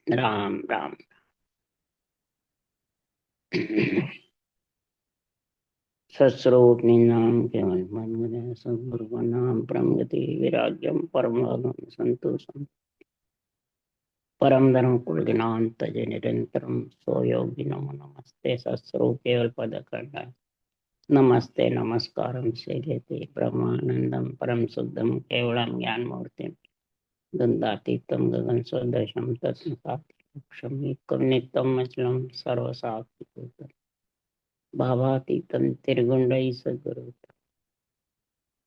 राम राम। सत्स्वरूप निनाम केवल मन में सद्गुरु नाम परम गति विराज्यम परम संतोषम परम धर्म कुल ज्ञान तज निरंतरम सो योगी नमो नमस्ते सत्स्वरूप केवल पद करना नमस्ते नमस्कारम से लेते ब्रह्मानंदम परम शुद्धम केवलम ज्ञान मूर्ति दंडातीतम गगन सदृशम तत्म नित्यम अचलम सर्वसाक्षी भावातीतं त्रिगुणै सद्गुरु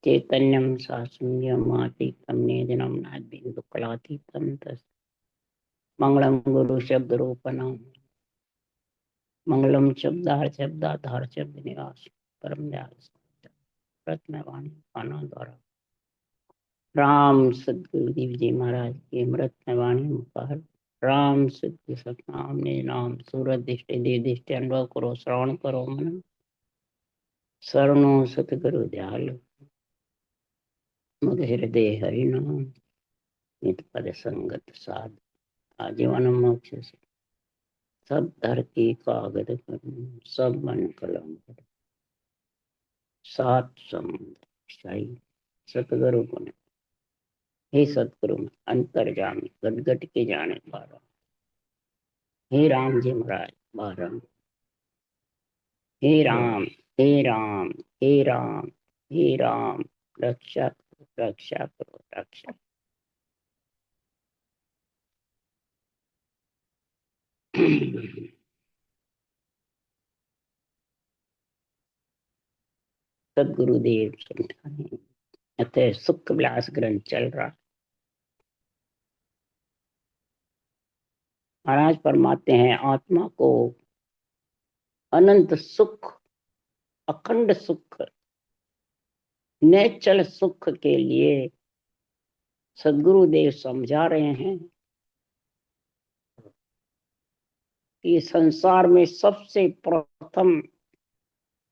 चैतन्यं शास्त्रज्ञमातीतं निजनं नाद्बिन्दुकलातीतं तस् मंगलम गुरु शब्द रूपणं मंगलम शब्दाधार शब्द निवास परम व्यास रत्नवाणी पाना द्वारा राम सद्गुरुदेव जी महाराज की रत्नवाणी मुखार राम सिद्ध सतनाम ने नाम सूरत दृष्टि देव दृष्टि अनुभव करो श्रवण करो मन शरणो सतगुरु दयालु मद हृदय हरि नाम नित पद संगत साध आजीवन मोक्ष से सब धरती कागज करूं सब मन कलम करूं सात समुद्र शाही सतगुरु गुण हे सतगुरु अंतर्जामी गदगद के जाने पारा हे राम जी महाराज बारम हे राम हे राम हे राम हे राम रक्षा करो रक्षा करो रक्षा। सदगुरुदेव समझाने अतः सुख विलास ग्रंथ चल रहा। महाराज फरमाते हैं आत्मा को अनंत सुख अखंड सुख नेचल सुख के लिए सदगुरुदेव समझा रहे हैं कि संसार में सबसे प्रथम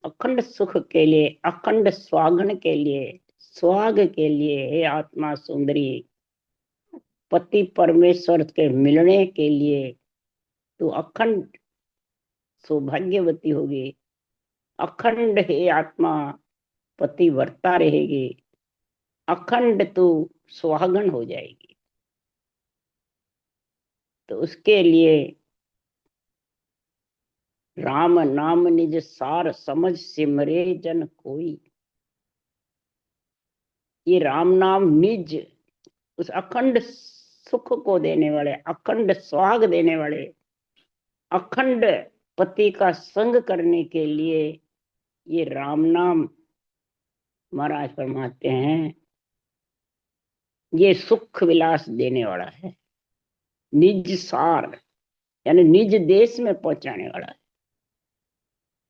अखंड सुख के लिए अखंड स्वागन के लिए स्वाग के लिए हे आत्मा सुंदरी पति परमेश्वर के मिलने के लिए तो अखंड सौभाग्यवती होगी। अखंड हे आत्मा पति वर्ता रहेगी अखंड तो सुहागन हो जाएगी। तो उसके लिए राम नाम निज सार समझ सिमरे जन कोई। ये राम नाम निज उस अखंड सुख को देने वाले अखंड सुहाग देने वाले अखंड पति का संग करने के लिए ये राम नाम महाराज फरमाते हैं ये सुख विलास देने वाला है। निज सार यानी निज देश में पहुंचाने वाला है।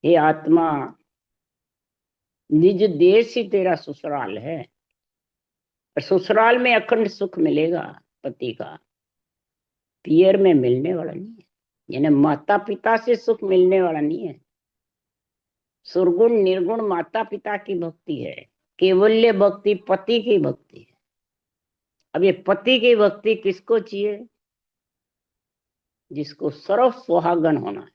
हे आत्मा निज देश ही तेरा ससुराल है और ससुराल में अखंड सुख मिलेगा। पति का पियर में मिलने वाला नहीं है यानी माता पिता से सुख मिलने वाला नहीं है। सुरगुण निर्गुण माता पिता की भक्ति है केवल्य भक्ति पति की भक्ति है। अब ये पति की भक्ति किसको चाहिए जिसको सर्व सुहागन होना है।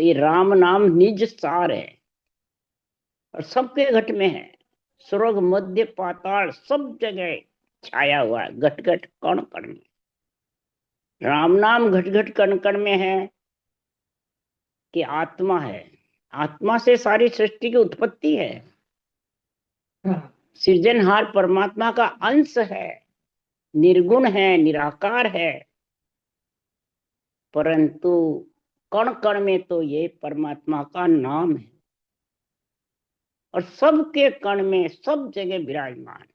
तो ये राम नाम निज सार है और सबके घट में है। स्वर्ग मध्य पाताल सब जगह छाया हुआ है घट घट कण कण में। राम नाम घट घट कण कण में है कि आत्मा है। आत्मा से सारी सृष्टि की उत्पत्ति है। सृजनहार परमात्मा का अंश है निर्गुण है निराकार है परंतु कण कण में तो ये परमात्मा का नाम है और सबके कण में सब जगह विराजमान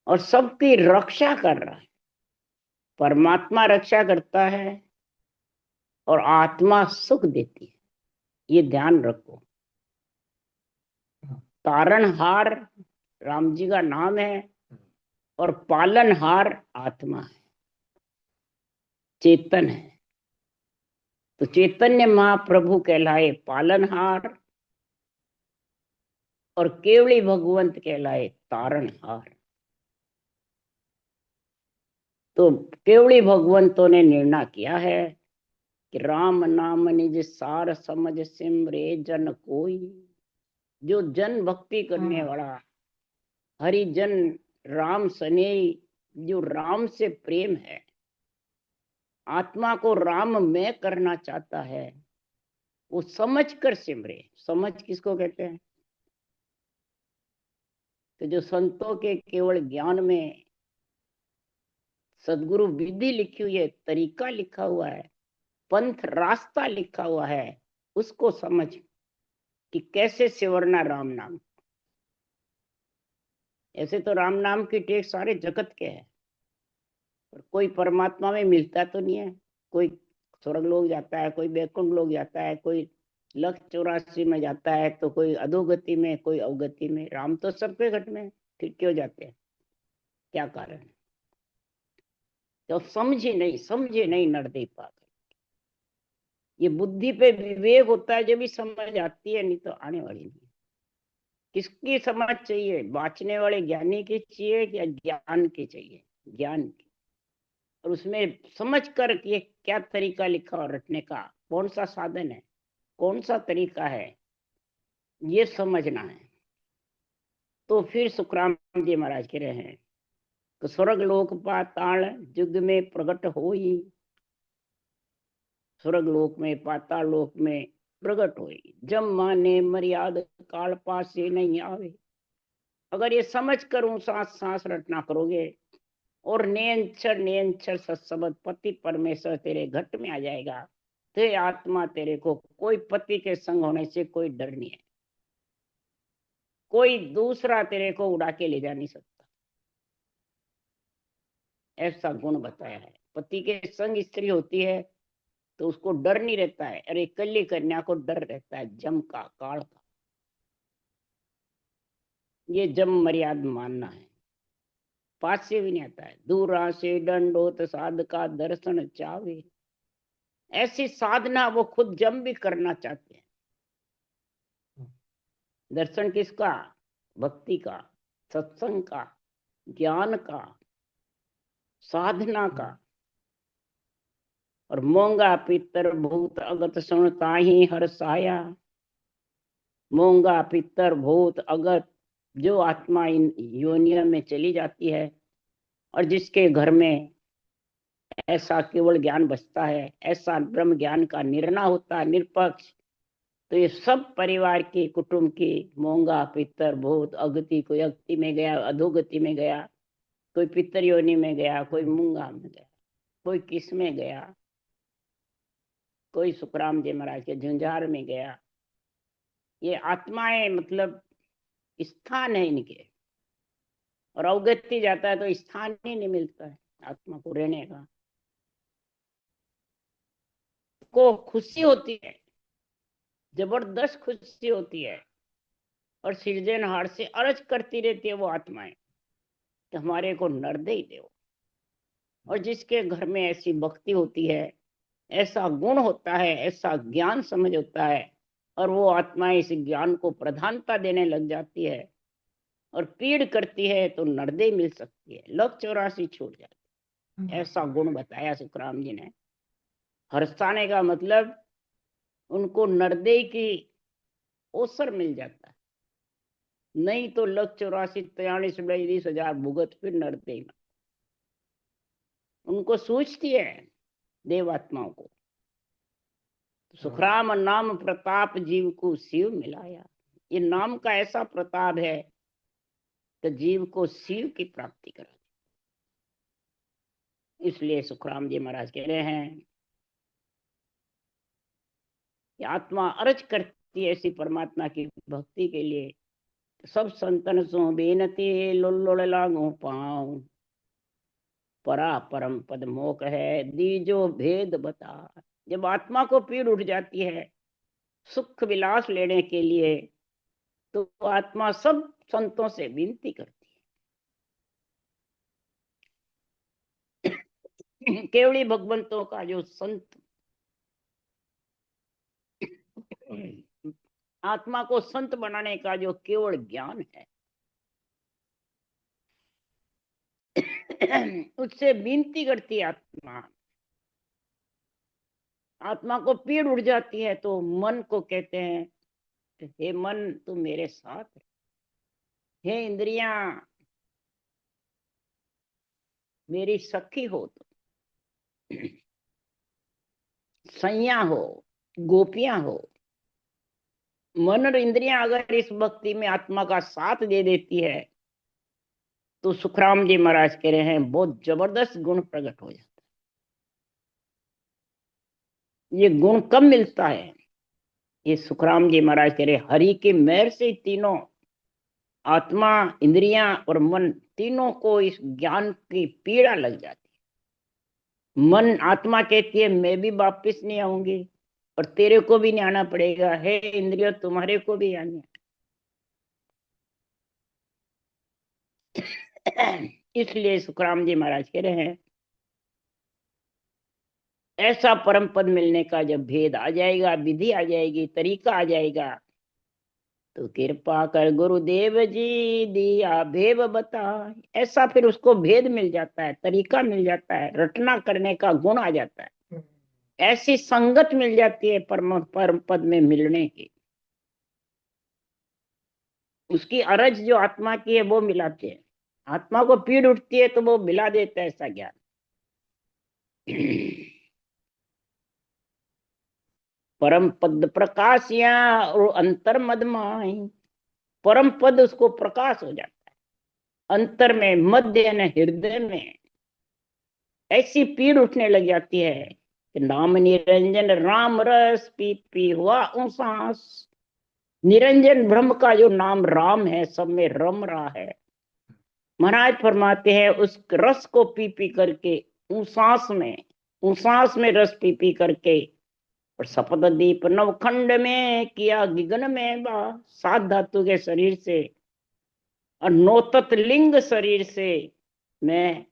और सबकी रक्षा कर रहा है। परमात्मा रक्षा करता है और आत्मा सुख देती है। ये ध्यान रखो। तारणहार राम जी का नाम है और पालनहार आत्मा है चेतन है। तो चैतन्य महाप्रभु कहलाए पालनहार और केवली भगवंत कहलाए तारणहार। तो केवड़ी भगवंतों ने निर्णय किया है कि राम नाम निज सार समझ सिमरे जन कोई। जो जन भक्ति करने वाला हरिजन राम स्नेही, जो राम से प्रेम है, आत्मा को राम में करना चाहता है, वो समझ कर सिमरे। समझ किसको कहते हैं? तो जो संतों के केवल ज्ञान में सदगुरु विधि लिखी हुई है, तरीका लिखा हुआ है, पंथ रास्ता लिखा हुआ है, उसको समझ कि कैसे सिमरना राम नाम। ऐसे तो राम नाम की टेक सारे जगत के है, पर कोई परमात्मा में मिलता तो नहीं है। कोई स्वर्ग लोग जाता है, कोई बैकुंठ लोग जाता है, कोई लक्ष्य 84 में जाता है, तो कोई अधोगति में, कोई अवगति में। राम तो सबके घट में, फिर क्यों जाते हैं? क्या कारण है? तो समझे नहीं नरदेव पागल। ये बुद्धि पे विवेक होता है जब भी समझ आती है, नहीं तो आने वाली नहीं। किसकी समझ चाहिए? बाँचने वाले ज्ञानी की चाहिए या ज्ञान की चाहिए? ज्ञान की। और उसमें समझ कर ये क्या तरीका लिखा और रटने का, कौन सा साधन है, कौन सा तरीका है, ये समझना है। तो फिर सुखराम जी महाराज कह रहे हैं कि स्वर्ग लोक पाताल जुग में प्रकट हो ही। स्वर्ग लोक में, पाताल लोक में प्रकट हो ही। जब माने मर्याद काल पासे नहीं आवे। अगर ये समझ कर सांस सांस रटना करोगे और नियंचर सत्सबद पति परमेश्वर तेरे घट में आ जाएगा, तो आत्मा तेरे को कोई पति के संग होने से कोई डर नहीं है। कोई दूसरा तेरे को उड़ा के ले जा नहीं सकता। ऐसा गुण बताया है। पति के संग स्त्री होती है तो उसको डर नहीं रहता है। अरे कल्ली कन्या को डर रहता है जम का, काल का। ये जम मर्याद मानना है। पास से भी नहीं आता है। दूरा से दंडोत साध का दर्शन चावे। ऐसी साधना वो खुद जम भी करना चाहते हैं। दर्शन किसका? भक्ति का, सत्संग का, ज्ञान का, साधना का। और मोंगा पितर भूत अगत सुनता ही हर साया। मोंगा पितर भूत अगत, जो आत्मा इन योनियों में चली जाती है और जिसके घर में ऐसा केवल ज्ञान बचता है, ऐसा ब्रह्म ज्ञान का निर्णय होता है निरपक्ष, तो ये सब परिवार की, कुटुंब की मोंगा पितर भूत अगति, कोई अगति में गया, अधोगति में गया, कोई पितर योनि में गया, कोई मूंगा में गया, कोई किस में गया, कोई सुखराम जी महाराज के झुंझार में गया। ये आत्माएं मतलब स्थान है इनके। और अवगति जाता है तो स्थान ही नहीं मिलता है आत्मा को रहने का। को खुशी होती है, जबरदस्त खुशी होती है, और सृजनहार से अर्ज करती रहती है वो आत्माएं कि हमारे को नरदे दो। और जिसके घर में ऐसी भक्ति होती है, ऐसा गुण होता है, ऐसा ज्ञान समझ होता है, और वो आत्माएं इस ज्ञान को प्रधानता देने लग जाती है और पीड़ करती है, तो नरदे मिल सकती है, लक 84 छूट जाती है। ऐसा गुण बताया सुखराम जी ने। हर्षाने का मतलब उनको नरदे की अवसर मिल जाता है। नहीं तो लक 84 43 42,000 भुगत फिर नरदे में उनको सूझती है देवात्माओं को। सुखराम नाम प्रताप जीव को शिव मिलाया। ये नाम का ऐसा प्रताप है कि जीव को शिव की प्राप्ति करा। इसलिए सुखराम जी महाराज कह रहे हैं कि आत्मा अर्ज करती है ऐसी परमात्मा की भक्ति के लिए। सब संतन सो बेनती लोल लागू पाऊं। परा परम पद मोक है दीजो भेद बता। जब आत्मा को पीड़ उठ जाती है सुख विलास लेने के लिए, तो आत्मा सब संतों से विनती करती है। केवली भगवंतों का जो संत आत्मा को संत बनाने का जो केवल ज्ञान है, उससे विनती करती है आत्मा, आत्मा को पीड़ उड़ जाती है तो मन को कहते हैं, हे मन तू मेरे साथ है, हे इंद्रियां मेरी सखी हो, तो सैया हो, गोपियां हो। मन और इंद्रियां अगर इस भक्ति में आत्मा का साथ दे देती है तो सुखराम जी महाराज कह रहे हैं बहुत जबरदस्त गुण प्रकट हो जाता है। ये गुण कब मिलता है? ये सुखराम जी महाराज कह रहे हरि की मेहर से तीनों आत्मा, इंद्रियां और मन तीनों को इस ज्ञान की पीड़ा लग जाती है। मन, आत्मा कहती है मैं भी वापिस नहीं आऊंगी और तेरे को भी नहीं आना पड़ेगा, हे इंद्रियों तुम्हारे को भी आना। इसलिए सुखराम जी महाराज कह रहे हैं ऐसा परम पद मिलने का जब भेद आ जाएगा, विधि आ जाएगी, तरीका आ जाएगा, तो कृपा कर गुरुदेव जी दिया भेद बता। ऐसा फिर उसको भेद मिल जाता है, तरीका मिल जाता है, रटना करने का गुण आ जाता है, ऐसी संगत मिल जाती है परम पद में मिलने की। उसकी अरज जो आत्मा की है वो मिलाते हैं, आत्मा को पीड़ उठती है तो वो मिला देता है ऐसा ज्ञान। परम पद प्रकाशिया और अंतर मदमाई, परम पद उसको प्रकाश हो जाता है, अंतर में, मध्य न हृदय में ऐसी पीड़ उठने लग जाती है कि नाम निरंजन राम रस पी पी हुआ उसास। निरंजन ब्रह्म का जो नाम राम है सब में रम रहा है। महाराज फरमाते हैं उस रस को पी पी करके, उसास में रस पी पी करके, और सपद दीप नवखंड में किया गिगन में बा, सात धातु के शरीर से और नौतत लिंग शरीर से मैं,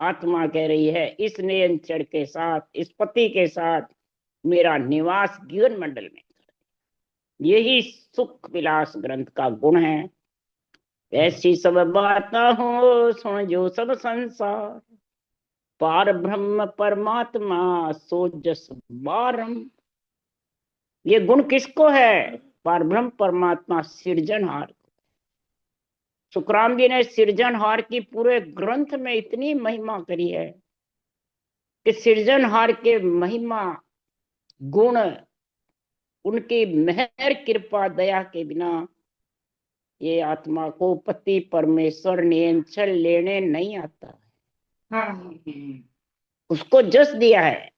आत्मा कह रही है, इस नियंत्रण के साथ, इस पति के साथ मेरा निवास गगन मंडल में। यही सुख विलास ग्रंथ का गुण है। ऐसी सब बात हो सुन जो सब संसार, पार ब्रह्म परमात्मा सो जस बारम। ये गुण किसको है? पार ब्रह्म परमात्मा सृजनहार। सुखराम जी ने सृजनहार की पूरे ग्रंथ में इतनी महिमा करी है कि सृजनहार के महिमा गुण, उनकी मेहर कृपा दया के बिना ये आत्मा को पति परमेश्वर नियंत्रण लेने नहीं आता। हाँ। उसको जस दिया है,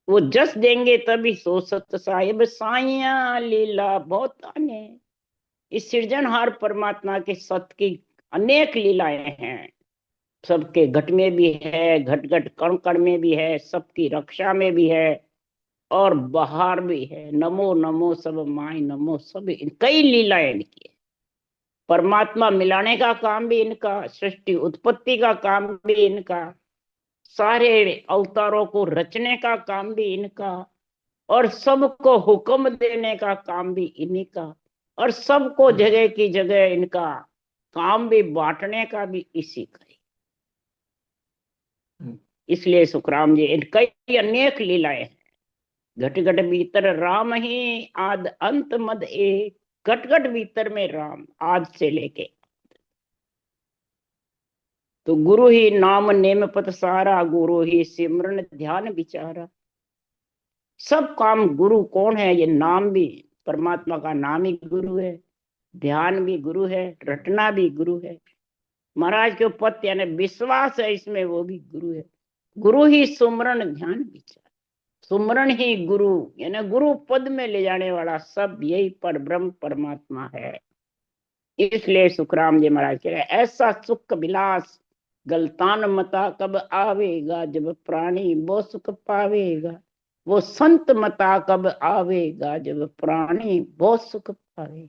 वो जस देंगे तभी सो सत साहिब साइया लीला बहुत आने। इस सृजनहार परमात्मा के सत की अनेक लीलाएं हैं, सबके घट में भी है, घट घट कण कण में भी है, सबकी रक्षा में भी है और बाहर भी है। नमो नमो सब माई नमो, सब कई लीलाएं इनकी है। परमात्मा मिलाने का काम भी इनका, सृष्टि उत्पत्ति का काम भी इनका, सारे अवतारों को रचने का काम भी इनका, और सबको हुक्म देने का काम भी इन्हीं का, और सबको जगह की जगह इनका काम भी बांटने का भी इसी का ही। इसलिए सुखराम जी इन कई अनेक लीलाएं हैं। घट घट भीतर राम ही आद अंत मद एक, घट घट भीतर में राम आज से लेके। तो गुरु ही नाम नेम पत सारा, गुरु ही सिमरन ध्यान विचारा। सब काम गुरु कौन है? ये नाम भी परमात्मा का नाम ही गुरु है, ध्यान भी गुरु है, रटना भी गुरु है, महाराज के पद यानी विश्वास है इसमें वो भी गुरु है। गुरु ही सुमरन ध्यान विचार, सुमरन ही गुरु यानी गुरु पद में ले जाने वाला सब यही पर ब्रह्म परमात्मा है। इसलिए सुखराम जी महाराज कह रहे ऐसा सुख विलास गलतान मता कब आवेगा, जब प्राणी वो सुख पावेगा। वो संत मता कब आवेगा, जब प्राणी वो सुख पावे।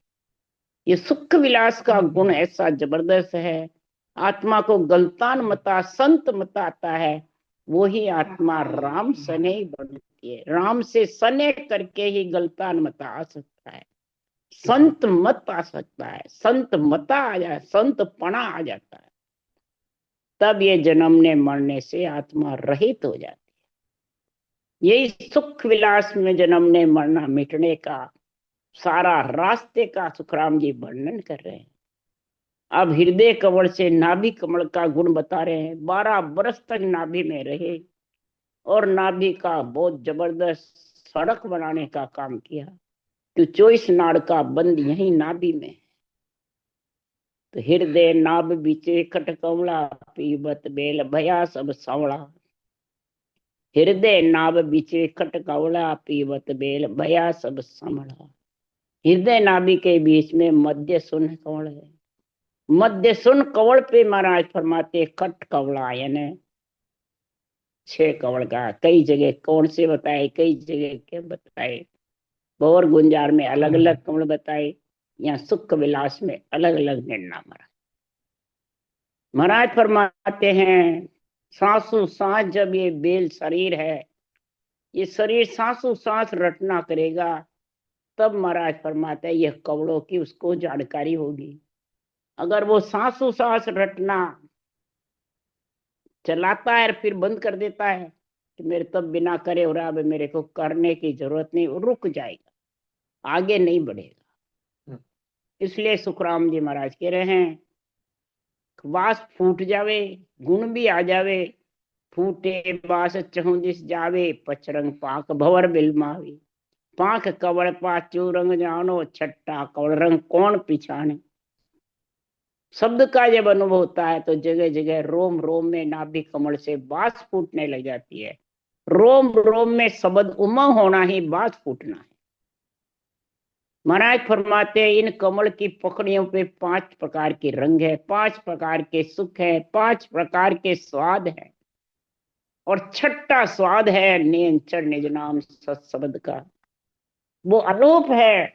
ये सुख विलास का गुण ऐसा जबरदस्त है, आत्मा को गलतान मता, संत मता आता है, वो ही आत्मा राम सने बनती है। राम से सने करके ही गलतान मता आ सकता है, संत मत आ सकता है, संत मता आ जाए, संत पणा आ जाता है। तब ये जन्मने मरने से आत्मा रहित हो जाती है। यही सुख विलास में जन्मने मरना मिटने का सारा रास्ते का सुखराम जी वर्णन कर रहे हैं। अब हृदय कमल से नाभि कमल का गुण बता रहे हैं। 12 वर्ष तक नाभि में रहे और नाभि का बहुत जबरदस्त सड़क बनाने का काम किया। तो 24 नाड़ का बंद यही नाभि में। तो हृदय नाभ बीचे खट कमला पीबत बेल भया सब सांवला। हृदय नाभ बीचे खट कमला पीबत बेल भया सब सांवला। हृदय नाभि के बीच में मध्य सुन कवल है। मध्य सुन कवल पे महाराज फरमाते खट कवला, यानी 6 कवल का। कई जगह कौन से बताए, कई जगह क्या बताए। भंवर गुंजार में अलग अलग कमल बताए, या सुख विलास में अलग अलग निर्णय। महाराज फरमाते हैं सांसों सांस जब ये बेल शरीर है, ये शरीर सांसों सांस रटना करेगा, तब महाराज फरमाते हैं यह कवड़ों की उसको जानकारी होगी। अगर वो सांसों सांस रटना चलाता है और फिर बंद कर देता है कि मेरे तब बिना करे हो रहा, अब मेरे को करने की जरूरत नहीं, रुक जाएगा, आगे नहीं बढ़ेगा। इसलिए सुखराम जी महाराज कह रहे हैं वास फूट जावे, गुण भी आ जावे, फूटे बास चहुदिस जावे, पचरंग पाक भवर बिलमावे। पाक कवड़ पाचू रंग जानो, छट्टा कवड़ रंग कौन पिछाने। शब्द का जब अनुभव होता है तो जगह जगह रोम रोम में नाभि कमल से बास फूटने लग जाती है। रोम रोम में शब्द उमंग होना ही बास फूटना है। महाराज फरमाते हैं इन कमल की पकड़ियों पे 5 प्रकार के रंग है, 5 प्रकार के सुख है, 5 प्रकार के स्वाद है, और छठा स्वाद है नियंचर निज नाम सत्शब्द का। वो अनूप है,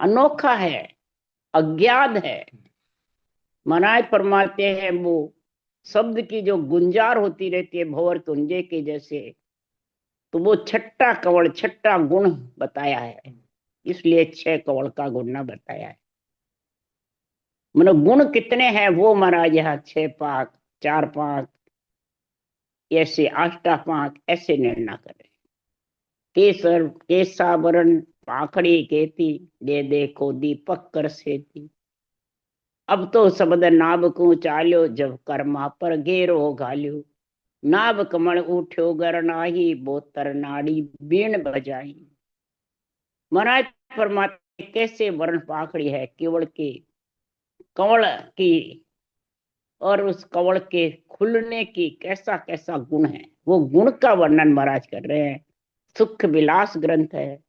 अनोखा है, अज्ञात है। महाराज फरमाते हैं वो शब्द की जो गुंजार होती रहती है भंवर कुंजे के जैसे, तो वो छठा कवल, छठा गुण बताया है। इसलिए 6 कवल का गुण न बताया है। मतलब गुण कितने हैं वो महाराज यहाँ 6 पाक, 4 पाक, ऐसे 8 पाक ऐसे निर्णय करें। केसर केसावरण पाखड़ी केती, दे देखो दीपक कर सेती। अब तो शब्द नाभ को चाल्यो, जब कर्मा पर घेरो घाल्यो। नाभ कमल उठ्यो गर नाही, बोतर नाड़ी बीण बजाई। महाराज परमात्मा कैसे वर्ण पाखड़ी है केवल के कंवल की, और उस कंवल के खुलने की कैसा कैसा गुण है, वो गुण का वर्णन महाराज कर रहे हैं। सुख विलास ग्रंथ है।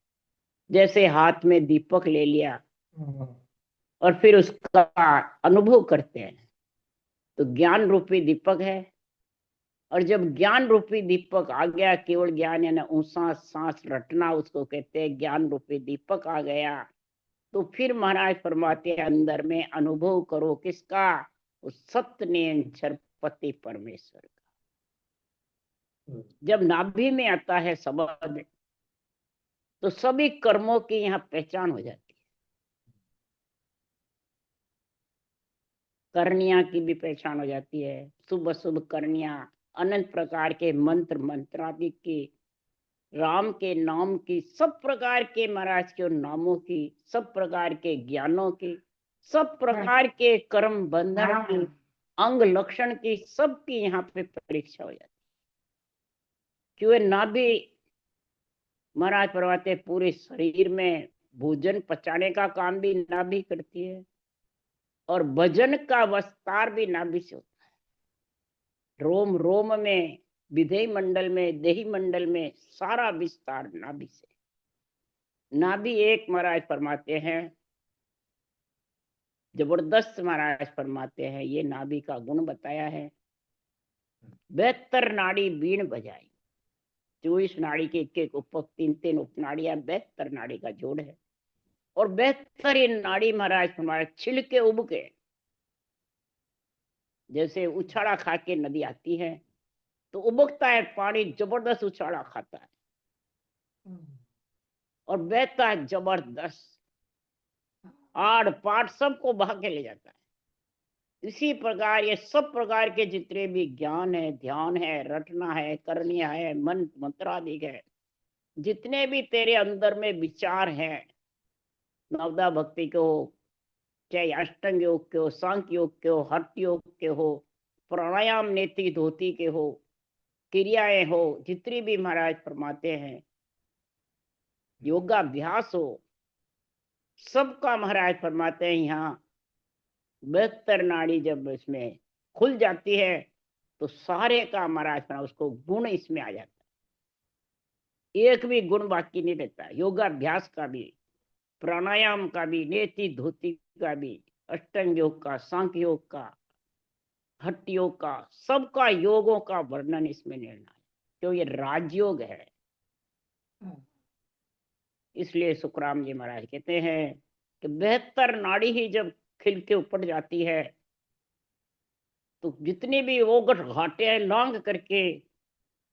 जैसे हाथ में दीपक ले लिया और फिर उसका अनुभव करते हैं, तो ज्ञान रूपी दीपक है। और जब ज्ञान रूपी दीपक आ गया, केवल ज्ञान यानी ऊंसा सांस रटना उसको कहते हैं, ज्ञान रूपी दीपक आ गया, तो फिर महाराज फरमाते हैं अंदर में अनुभव करो किसका, उस सत्य निरंतर पति परमेश्वर का। जब नाभि में आता है शब्द, तो सभी कर्मों की यहाँ पहचान हो जाती है। करनिया की भी पहचान हो जाती है, शुभ शुभ करनिया, अनंत प्रकार के मंत्र मंत्रादि की, राम के नाम की, सब प्रकार के महाराज के नामों की, सब प्रकार के ज्ञानों की, सब प्रकार के कर्म बंधन की, अंग लक्षण की, सबकी यहाँ पे परीक्षा हो जाती है। क्यों नाभि महाराज परमाते पूरे शरीर में भोजन पचाने का काम भी नाभि करती है, और भजन का विस्तार भी नाभि से होता है। रोम रोम में, विधेय मंडल में, देही मंडल में सारा विस्तार नाभि से। नाभि एक महाराज फरमाते हैं जबरदस्त, महाराज फरमाते हैं ये नाभि का गुण बताया है। 72 नाड़ी बीण बजाई। 24 नाड़ी के एक एक उपक 3 उपनाड़ियां, 72 नाड़ी का जोड़ है। और 72 ये नाड़ी महाराज फरमाए छिलके उबके, जैसे उछाड़ा खा के नदी आती है तो उबकता है पानी, जबरदस्त उछाड़ा खाता है और बहता है जबरदस्त, आड़ पाड़ सबको बहा के ले जाता है। इसी प्रकार ये सब प्रकार के जितने भी ज्ञान है, ध्यान है, रटना है, करनिया है, मन मंत्रादिक है, जितने भी तेरे अंदर में विचार हैं, नवदा भक्ति के हो, चाहे अष्टांग योग के हो, सांख्य योग के हो, हठ योग के हो, प्राणायाम नेति धोती के हो, क्रियाएं हो, जितनी भी महाराज फरमाते हैं, योगाभ्यास हो, सबका महाराज फरमाते हैं यहाँ 72 नाड़ी जब इसमें खुल जाती है तो सारे का महाराज फरमा उसको गुण इसमें आ जाता है, एक भी गुण बाकी नहीं रहता। योगाभ्यास का भी, प्राणायाम का भी, नेति धोती का भी, अष्टांग योग का, सांख्य योग का, हठ योग का, सबका योगों का वर्णन इसमें लेना है, क्यों ये राजयोग है। इसलिए सुखराम जी महाराज कहते हैं कि 72 नाड़ी ही जब खिल के ऊपर जाती है तो जितनी भी ओगट घाटे हैं लांग करके,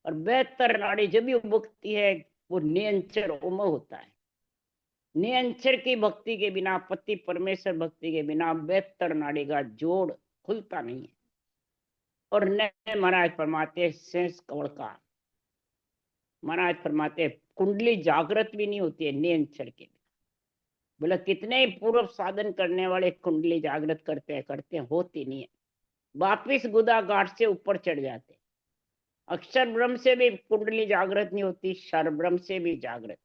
और 72 नाड़ी जब भी उबकती है वो नियंचर उमव होता है। नियंचर की भक्ति के बिना, पति परमेश्वर भक्ति के बिना 72 नाड़ी का जोड़ खुलता नहीं है। और न महाराज फरमाते शेष कवल का, महाराज फरमाते कुंडली जागृत भी नहीं होती है नियंचर के बिना। बोला कितने ही पूर्व साधन करने वाले कुंडली जागृत करते हैं, होती नहीं है, वापिस गुदा घाट से ऊपर चढ़ जाते। अक्षर ब्रह्म से भी कुंडली जागृत नहीं होती, क्षर ब्रह्म से भी जागृत,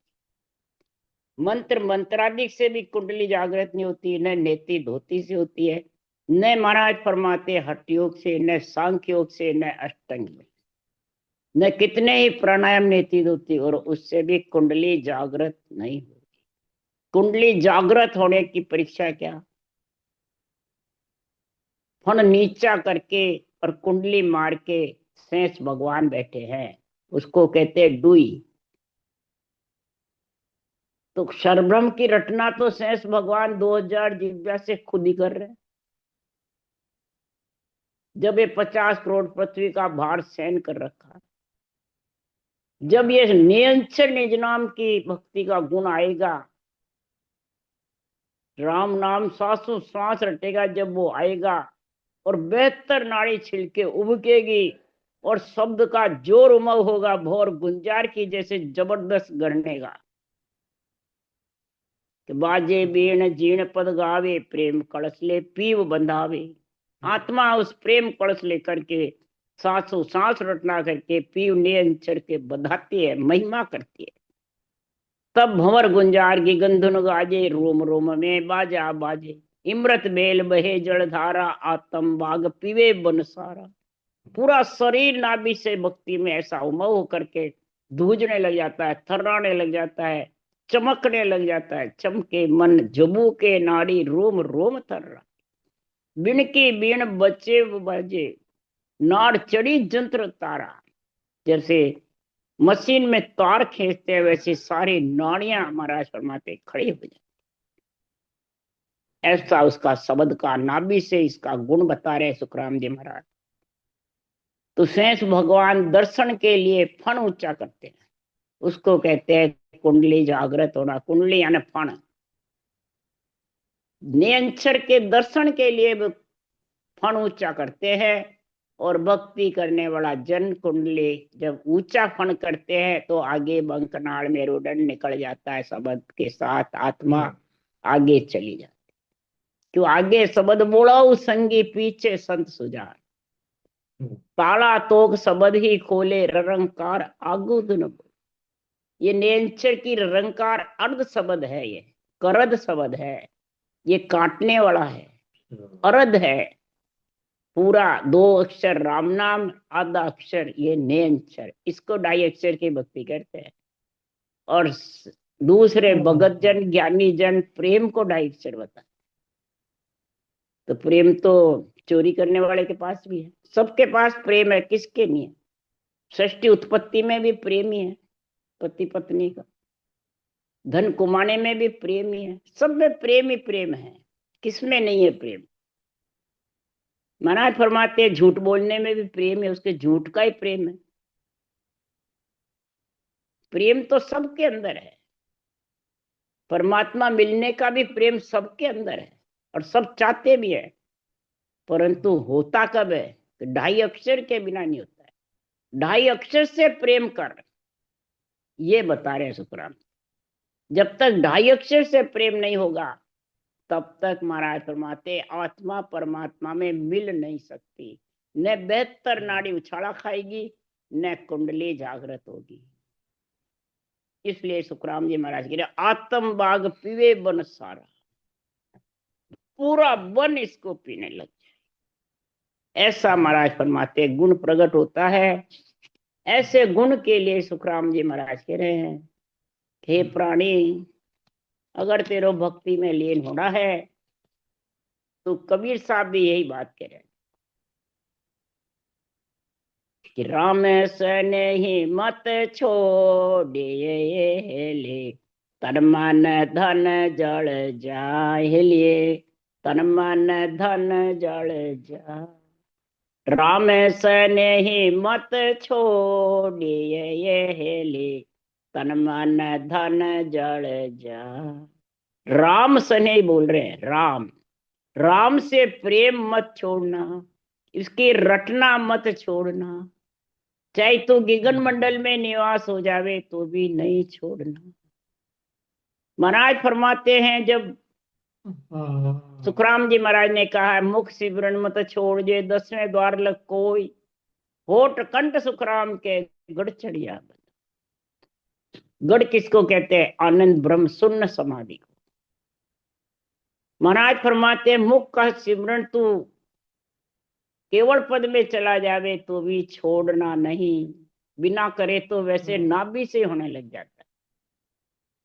मंत्र मंत्रादिक से भी कुंडली जागृत नहीं होती, न नेति धोती से होती है, न महाराज फरमाते हठ योग से, न सांख्य योग से, न अष्टांग में, न कितने ही प्राणायाम नेति धोती, और उससे भी कुंडली जागृत नहीं होती। कुंडली जागृत होने की परीक्षा क्या, फण नीचा करके और कुंडली मार के शेष भगवान बैठे हैं, उसको कहते हैं डुई। तो क्षरब्रह्म की रचना तो शेष भगवान 2000 जिज्ञा से खुद ही कर रहे हैं। जब ये 50 करोड़ पृथ्वी का भार सहन कर रखा, जब ये नियंचर निज नाम की भक्ति का गुण आएगा, राम नाम सांसों सांस रटेगा, जब वो आएगा और 72 नाड़ी छिलके उबकेगी और शब्द का जोर उमग होगा, भोर गुंजार की जैसे जबरदस्त गढ़नेगा कि बाजे बीण जीर्ण पद गावे, प्रेम कलश ले पीव बंधावे। आत्मा उस प्रेम कलश लेकर के सांसों सांस रटना करके पीव नियंचर के बधाती है, महिमा करती है। तब भंवर गुंजार की गंधुन गाजे, रोम रोम में बाजा बाजे, इमृत बेल बहे जलधारा, आत्म बाग पीवे बन सारा। पूरा शरीर नाभि से भक्ति में ऐसा उमग होकर के धूजने लग जाता है, थर्राने लग जाता है, चमकने लग जाता है। चमके मन जबू के नाड़ी, रोम रोम थर्रा, बिन की बीण बचे बजे, नाड़ चढ़ी जंत्र तारा। जैसे मशीन में तार खींचते हैं वैसे सारी नाड़ियां महाराज फरमाते खड़ी हो जाती। ऐसा उसका शब्द का नाभि से इसका गुण बता रहे सुखराम जी महाराज। तो शेष भगवान दर्शन के लिए फण ऊंचा करते हैं, उसको कहते हैं कुंडली जागृत होना। कुंडली यानी फण, नियंचर के दर्शन के लिए फण ऊंचा करते हैं। और भक्ति करने वाला जन कुंडली जब ऊंचा फण करते हैं तो आगे बंकनाल मेरुदंड निकल जाता है, शब्द के साथ आत्मा आगे चली जाती। क्यों आगे शब्द बोलो संगी, पीछे संत सुजार, ताला तोक शब्द ही खोले, ररंकार आगू दुन। ये नियंचर की रंकार अर्ध शब्द है, ये करद शब्द है, ये काटने वाला है, अर्ध है। पूरा 2 अक्षर राम नाम, आधा अक्षर ये नियंचर, इसको ढाई अक्षर की भक्ति करते हैं। और दूसरे भगत जन ज्ञानी जन प्रेम को ढाई अक्षर बताते। तो प्रेम तो चोरी करने वाले के पास भी है, सबके पास प्रेम है, किसके नहीं है। सृष्टि उत्पत्ति में भी प्रेम ही है, पति पत्नी का। धन कमाने में भी प्रेम ही है, सब में प्रेम ही प्रेम है, किसमें नहीं है प्रेम। महाराज फरमाते हैं झूठ बोलने में भी प्रेम है, उसके झूठ का ही प्रेम है। प्रेम तो सबके अंदर है, परमात्मा मिलने का भी प्रेम सबके अंदर है, और सब चाहते भी है। परंतु होता कब है कि 2.5 अक्षर के बिना नहीं होता है। 2.5 अक्षर से प्रेम कर, ये बता रहे हैं सुखराम। जब तक 2.5 अक्षर से प्रेम नहीं होगा तब तक महाराज फरमाते आत्मा परमात्मा में मिल नहीं सकती। न 72 नाड़ी उछाला खाएगी, न कुंडली जागृत होगी। इसलिए सुखराम जी महाराज कह रहे आत्म बाग पीवे बन सारा, पूरा वन इसको पीने लग जाए। ऐसा महाराज फरमाते गुण प्रकट होता है। ऐसे गुण के लिए सुखराम जी महाराज कह रहे हैं हे प्राणी, अगर तेरो भक्ति में लीन होना है तो कबीर साहब भी यही बात कह रहे हैं कि राम सने ही मत छोड़े ले, तन मन धन जल जाए लिए, तन मन धन जल जा। राम सने ही मत छोड़िए ले, तन मन धन जल जा। राम सने बोल रहे हैं, राम राम से प्रेम मत छोड़ना, इसकी रटना मत छोड़ना। चाहे तो गगन मंडल में निवास हो जावे तो भी नहीं छोड़ना। महाराज फरमाते हैं जब सुखराम जी महाराज ने कहा है मुख सिमरन मत छोड़ जे 10वें द्वार लग कोई, होठ कंठ सुखराम के गढ़ चढ़िया। गढ़ किसको कहते हैं? आनंद ब्रह्म शून्य समाधि को। महाराज फरमाते हैं मुख का सिमरन तू केवल पद में चला जावे तो भी छोड़ना नहीं, बिना करे तो वैसे नाभि से होने लग जाता है।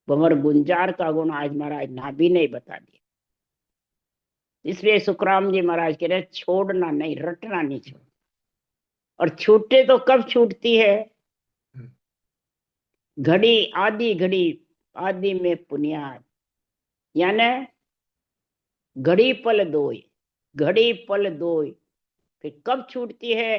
भंवर गुंजार का गुण आज महाराज नाभि ने बता दिया। इसलिए सुखराम जी महाराज कह रहे छोड़ना नहीं, रटना नहीं छोड़। और छूटे तो कब छूटती है? घड़ी आदि घड़ी आदि में पुनियाद, यानी घड़ी पल दोय, घड़ी पल दोय। फिर कब छूटती है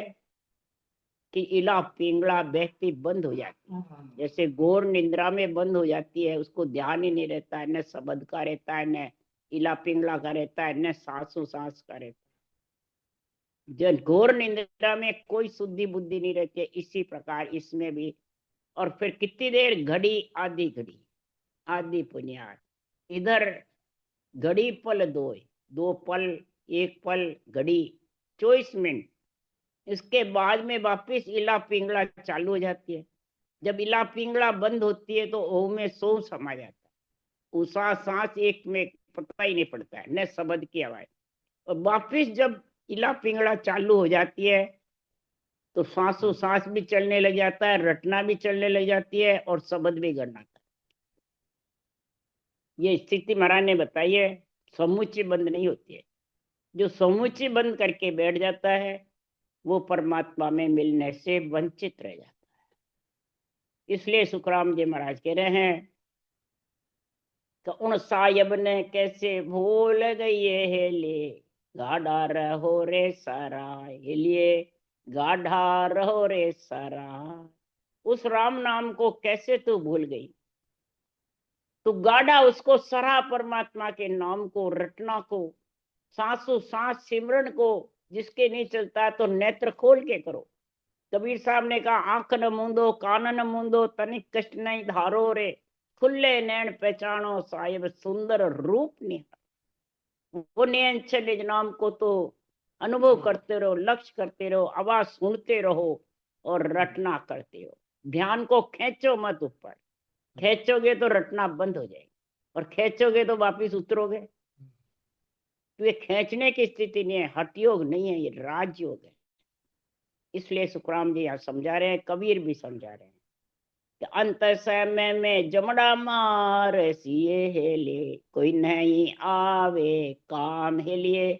कि इला पिंगला व्यक्ति बंद हो जाती है। जैसे घोर निंद्रा में बंद हो जाती है, उसको ध्यान ही नहीं रहता है, न शब्द का रहता है, न इला पिंगला का रहता है, न सांसों सांस का रहता है। जब घोर निंद्रा में कोई शुद्धि बुद्धि नहीं रहती है, इसी प्रकार इसमें भी। और फिर कितनी देर? घड़ी आधी घड़ी आधी पुनियाद। इधर घड़ी पल दोय, 2 पल, 1 पल, घड़ी 24 मिनट। इसके बाद में वापिस इला पिंगला चालू हो जाती है। जब इला पिंगला बंद होती है तो ओम में सो समा जाता है। उषा सांस एक में पता ही नहीं पड़ता है, न शब्द की आवाज। और वापिस जब इला पिंगला चालू हो जाती है तो सांसों सांस भी चलने लग जाता है, रटना भी चलने लग जाती है और शब्द भी गणना है। ये स्थिति महाराज ने बताई है, समूची बंद नहीं होती है। जो समूची बंद करके बैठ जाता है वो परमात्मा में मिलने से वंचित रह जाता है। इसलिए सुखराम जी महाराज कह रहे हैं कि उन साहिब ने कैसे भूल गई है ले, गाढ़ा रहो रे सारा लिए, गाढ़ा रहो रे सारा। उस राम नाम को कैसे तू भूल गई? तू गाढ़ा उसको सरा, परमात्मा के नाम को, रटना को, सांसों सांस सिमरन को जिसके नहीं चलता तो नेत्र खोल के करो। कबीर साहब ने कहा आंख न मूंदो कान न मूंदो तनिक कष्ट नहीं धारो रे, खुले नैन पहचानो साहिब सुंदर रूप निहार। वो नैन निज नाम को तो अनुभव करते रहो, लक्ष्य करते रहो, आवाज सुनते रहो और रटना करते रहो। ध्यान को खींचो मत ऊपर, खींचोगे तो रटना बंद हो जाएगी और खींचोगे तो वापिस उतरोगे। तो ये खींचने की स्थिति नहीं है, हठ योग नहीं है, ये राजयोग है। इसलिए सुखराम जी यहाँ समझा रहे हैं, कबीर भी समझा रहे हैं कि अंत समय में जमड़ा मार सिए हेले, कोई नहीं आवे काम हेलिए,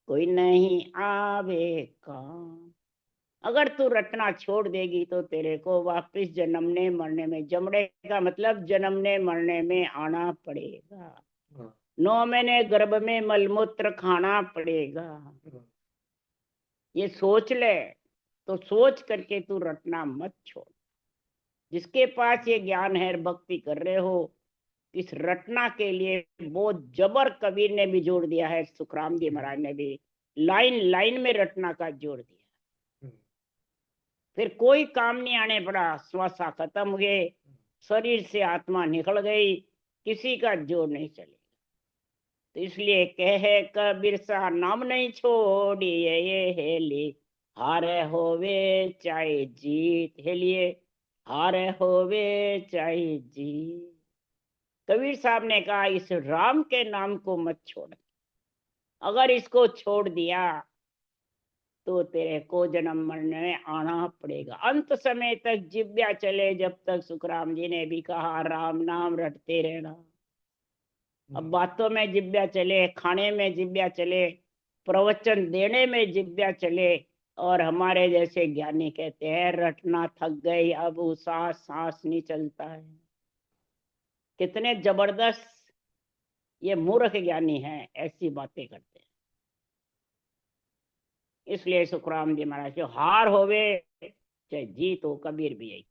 कोई नहीं आवे काम। अगर तू रटना छोड़ देगी तो तेरे को वापिस जन्मने मरने में, जमड़े का मतलब जन्मने मरने में आना पड़ेगा। 9 महीने गर्भ में मलमूत्र खाना पड़ेगा। ये सोच ले, तो सोच करके तू रटना मत छोड़। जिसके पास ये ज्ञान है, भक्ति कर रहे हो, इस रटना के लिए बहुत जबर कबीर ने भी जोड़ दिया है, सुखराम जी महाराज ने भी, लाइन लाइन में रटना का जोड़ दिया। फिर कोई काम नहीं आने पड़ा, श्वासा खत्म हुए, शरीर से आत्मा निकल गई, किसी का जोर नहीं चलेगा। तो इसलिए कहे कबीर सा नाम नहीं छोड़िए ये हेली, हारे होवे चाहे जीत, हेलिए हारे होवे चाहे जीत। कबीर साहब ने कहा इस राम के नाम को मत छोड़, अगर इसको छोड़ दिया तो तेरे को जन्म मरने में आना पड़ेगा। अंत समय तक जिब्या चले, जब तक सुखराम जी ने भी कहा राम नाम रटते रहना। अब बातों में जिब्या चले, खाने में जिब्या चले, प्रवचन देने में जिब्या चले, और हमारे जैसे ज्ञानी कहते हैं रटना थक गई, अब सांस सांस नहीं चलता है। कितने जबरदस्त ये मूर्ख ज्ञानी हैं, ऐसी बातें करते हैं। इसलिए सुखराम जी महाराज जो हार होवे चाहे जीत हो, कबीर भी यही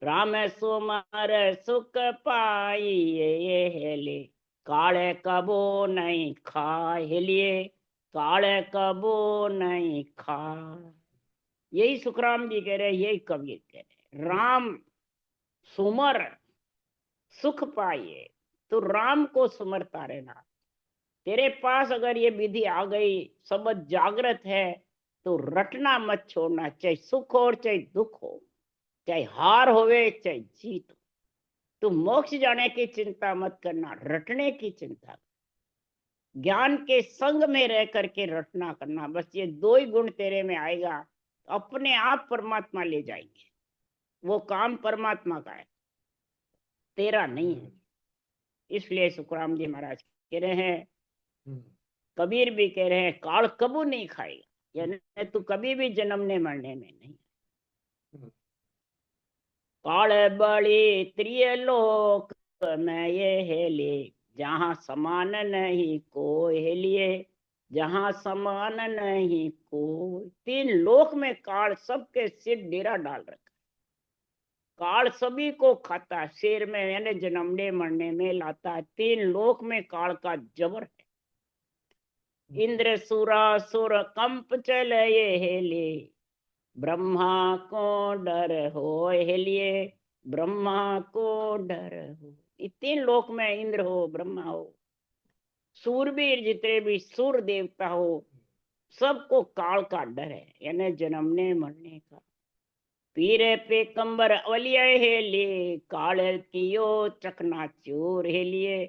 राम सुमर सुख पाई ये हेले, काले कबो नहीं खाए, हेलिए काले कबो नहीं खा। यही सुखराम जी कह रहे, यही कबीर कह रहे। राम सुमर सुख पाइए, तो राम को सुमरता रहना। तेरे पास अगर ये विधि आ गई, समझ जागृत है, तो रटना मत छोड़ना, चाहे सुख हो और चाहे दुख हो, चाहे हार होवे चाहे जीत हो। तो मोक्ष जाने की चिंता मत करना, रटने की चिंता। ज्ञान के संग में रह करके रटना करना, बस ये दो ही गुण तेरे में आएगा, अपने आप परमात्मा ले जाएंगे। वो काम परमात्मा का है, तेरा नहीं है। इसलिए सुखराम जी महाराज कह रहे हैं, कबीर भी कह रहे हैं काल कबू नहीं खाएगा, यानी तू कभी भी जन्मने मरने में नहीं। काल बड़ी त्रिलोक में ये हेले, जहाँ समान नहीं कोई, हेलिए जहाँ समान नहीं कोई। तीन लोक में काल सबके सिर डेरा डाल रखा। काल सभी को खाता, शेर में यानी जन्मने मरने में लाता है। तीन लोक में काल का जबर है। इंद्र सुरा सुर कंप चले ये हेले, ब्रह्मा को डर हो, हेलिए ब्रह्मा को डर हो। तीन लोक में इंद्र हो, ब्रह्मा हो, सूरवीर जितने भी सूर देवता हो, सबको काल का डर है, यानी जन्मने मरने का। पीरे पे कंबर अवलिया हेले, काले कियो चकना चोर, हेलिए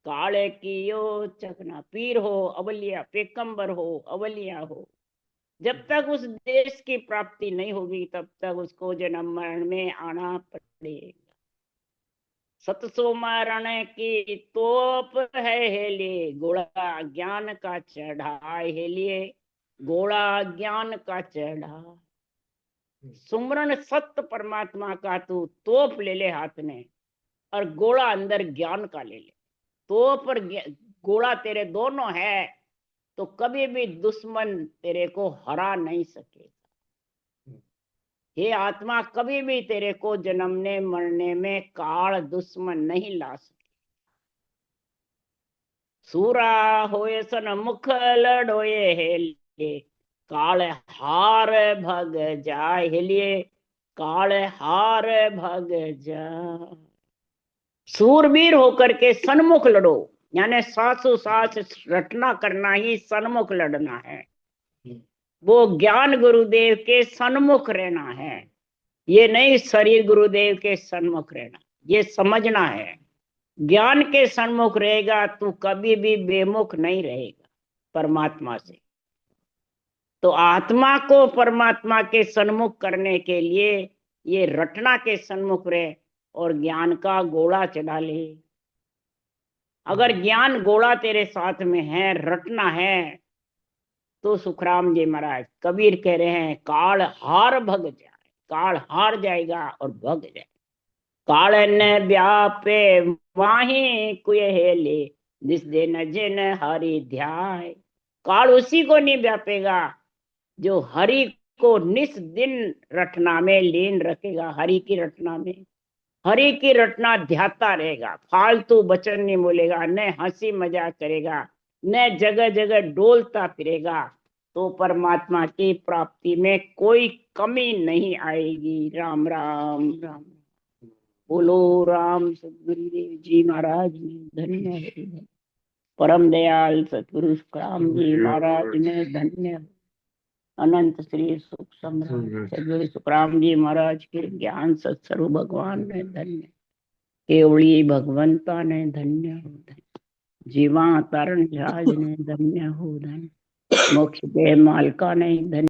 काले कियो चकना। पीर हो, अवलिया, पेकंबर हो, अवलिया हो, जब तक उस देश की प्राप्ति नहीं होगी तब तक उसको जन्म मरण में आना पड़ेगा। सतसो मरण की तोप है हेलिए, घोड़ा ज्ञान का चढ़ाए, हेलिए घोड़ा ज्ञान का चढ़ा। सुमरन सत्य परमात्मा का तू तोप ले ले हाथ में, और घोड़ा अंदर ज्ञान का ले ले। तोप और घोड़ा तेरे दोनों है, तो कभी भी दुश्मन तेरे को हरा नहीं सकेगा। हे आत्मा, कभी भी तेरे को जन्मने मरने में काल दुश्मन नहीं ला सके। सूरा होए सन मुख लड़ोए, हेलिए काल हार भग जाए, हेलिए काल हार भग जाए। सूरवीर होकर के सन्मुख लड़ो, यानी सासु सास रटना करना ही सन्मुख लड़ना है। वो ज्ञान गुरुदेव के सन्मुख रहना है, ये नहीं शरीर गुरुदेव के सन्मुख रहना। ये समझना है, ज्ञान के सन्मुख रहेगा तू कभी भी बेमुख नहीं रहेगा परमात्मा से। तो आत्मा को परमात्मा के सन्मुख करने के लिए ये रटना के सन्मुख रहे और ज्ञान का घोड़ा चढ़ा ले। अगर ज्ञान घोड़ा तेरे साथ में है, रटना है, तो सुखराम जी महाराज कबीर कह रहे हैं काल हार भग जाए, काल हार जाएगा और भग जाए। काल न व्यापे वाही कुहेले, जिस दिन जिन हरि ध्याय। काल उसी को नहीं व्यापेगा जो हरि को निस दिन रटना में लीन रखेगा। हरि की रटना में, हरि की रटना ध्याता रहेगा, फालतू वचन नहीं बोलेगा, न हंसी मजाक करेगा, न जगह जगह डोलता फिरेगा, तो परमात्मा की प्राप्ति में कोई कमी नहीं आएगी। राम राम राम। बोलो राम सदगुरुदेव जी महाराज में धन्य है। परम दयाल सतगुरु सुखराम जी महाराज में धन्य है। अनंत श्री सुख सम्राट सदगुरु सुखराम जी महाराज के ज्ञान सत्स्वरूप भगवान ने धन्य, केवड़ी भगवंता ने धन्य हो धन्य, जीवा तारण जहाज ने धन्य हो धन्य, मोक्ष के मालका ने धन्य।